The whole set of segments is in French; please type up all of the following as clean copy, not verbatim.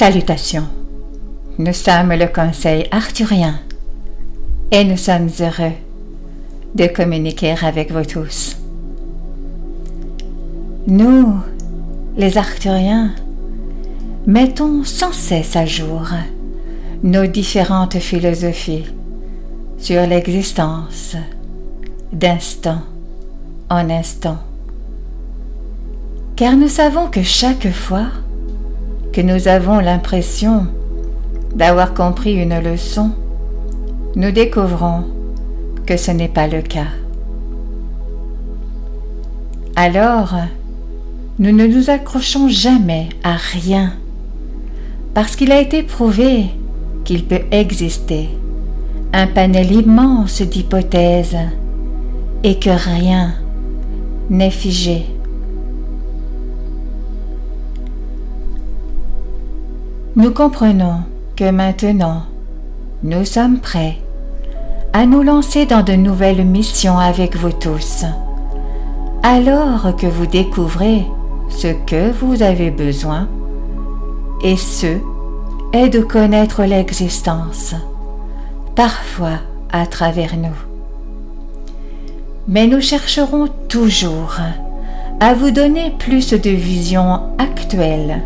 Salutations, nous sommes le Conseil arthurien et nous sommes heureux de communiquer avec vous tous. Nous, les arthuriens, mettons sans cesse à jour nos différentes philosophies sur l'existence d'instant en instant. Car nous savons que chaque fois que nous avons l'impression d'avoir compris une leçon, nous découvrons que ce n'est pas le cas. Alors, nous ne nous accrochons jamais à rien, parce qu'il a été prouvé qu'il peut exister un panel immense d'hypothèses et que rien n'est figé. Nous comprenons que maintenant, nous sommes prêts à nous lancer dans de nouvelles missions avec vous tous, alors que vous découvrez ce que vous avez besoin, et ce est de connaître l'existence, parfois à travers nous. Mais nous chercherons toujours à vous donner plus de vision actuelle,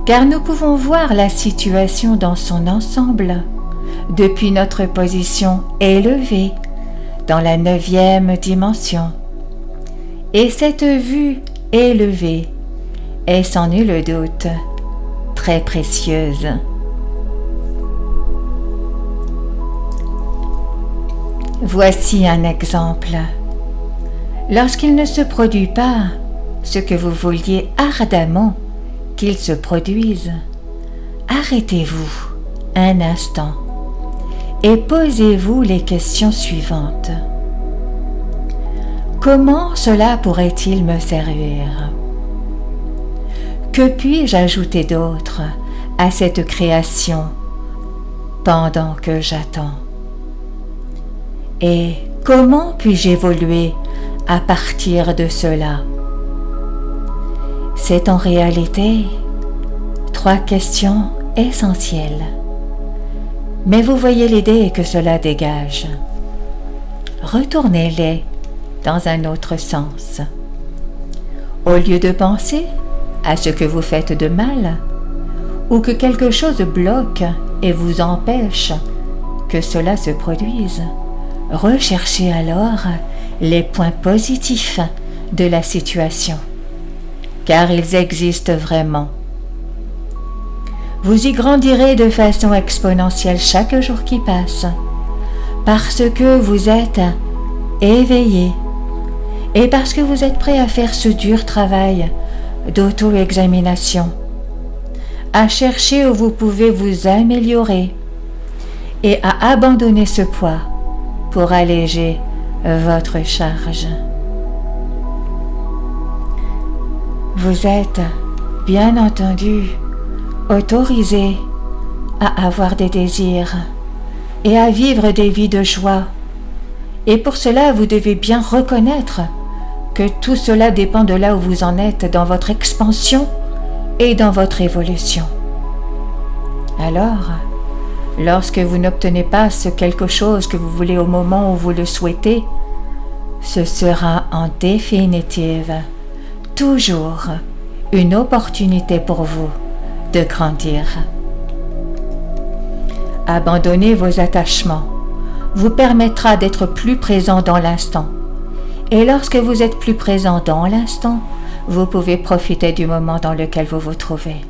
car nous pouvons voir la situation dans son ensemble, depuis notre position élevée dans la 9e dimension. Et cette vue élevée est sans nul doute très précieuse. Voici un exemple. Lorsqu'il ne se produit pas ce que vous vouliez ardemment qu'il se produise, arrêtez-vous un instant et posez-vous les questions suivantes. Comment cela pourrait-il me servir? Que puis-je ajouter d'autre à cette création pendant que j'attends? Et comment puis-je évoluer à partir de cela? C'est en réalité 3 questions essentielles. Mais vous voyez l'idée que cela dégage. Retournez-les dans un autre sens. Au lieu de penser à ce que vous faites de mal, ou que quelque chose bloque et vous empêche que cela se produise, recherchez alors les points positifs de la situation, car ils existent vraiment. Vous y grandirez de façon exponentielle chaque jour qui passe, parce que vous êtes éveillé et parce que vous êtes prêt à faire ce dur travail d'auto-examination, à chercher où vous pouvez vous améliorer et à abandonner ce poids pour alléger votre charge. Vous êtes, bien entendu, autorisé à avoir des désirs et à vivre des vies de joie. Et pour cela, vous devez bien reconnaître que tout cela dépend de là où vous en êtes dans votre expansion et dans votre évolution. Alors, lorsque vous n'obtenez pas ce quelque chose que vous voulez au moment où vous le souhaitez, ce sera en définitive toujours une opportunité pour vous de grandir. Abandonner vos attachements vous permettra d'être plus présent dans l'instant. Et lorsque vous êtes plus présent dans l'instant, vous pouvez profiter du moment dans lequel vous vous trouvez.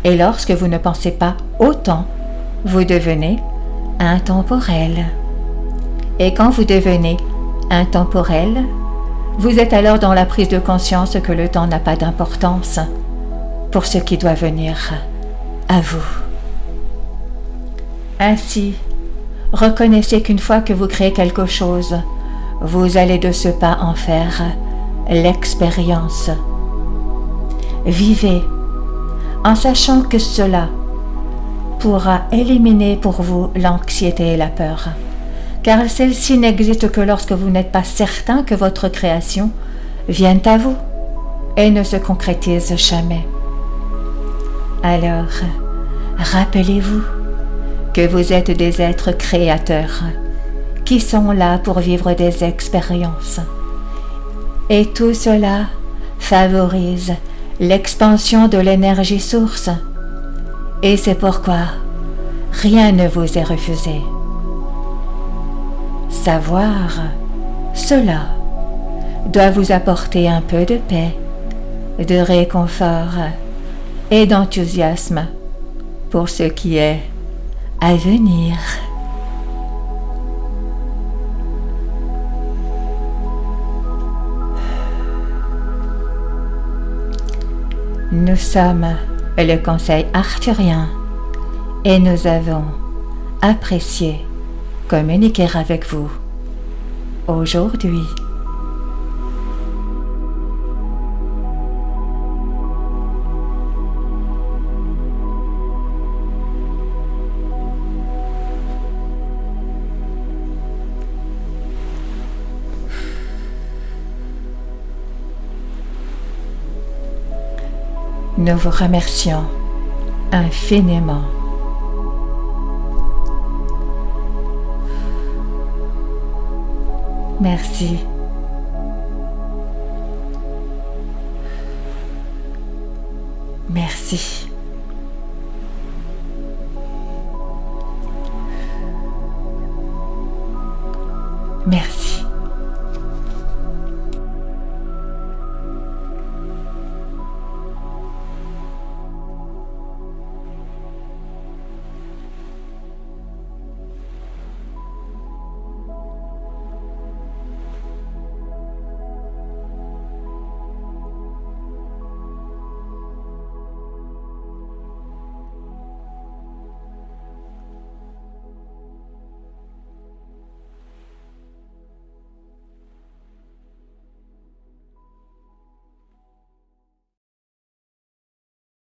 Et lorsque vous ne pensez pas au temps, vous devenez intemporel. Et quand vous devenez intemporel, vous êtes alors dans la prise de conscience que le temps n'a pas d'importance pour ce qui doit venir à vous. Ainsi, reconnaissez qu'une fois que vous créez quelque chose, vous allez de ce pas en faire l'expérience. Vivez en sachant que cela pourra éliminer pour vous l'anxiété et la peur, car celle-ci n'existe que lorsque vous n'êtes pas certain que votre création vienne à vous et ne se concrétise jamais. Alors, rappelez-vous que vous êtes des êtres créateurs qui sont là pour vivre des expériences. Et tout cela favorise l'expansion de l'énergie source. Et c'est pourquoi rien ne vous est refusé. Savoir cela doit vous apporter un peu de paix, de réconfort et d'enthousiasme pour ce qui est à venir. Nous sommes le Conseil arthurien et nous avons apprécié communiquer avec vous aujourd'hui. Nous vous remercions infiniment. Merci. Merci.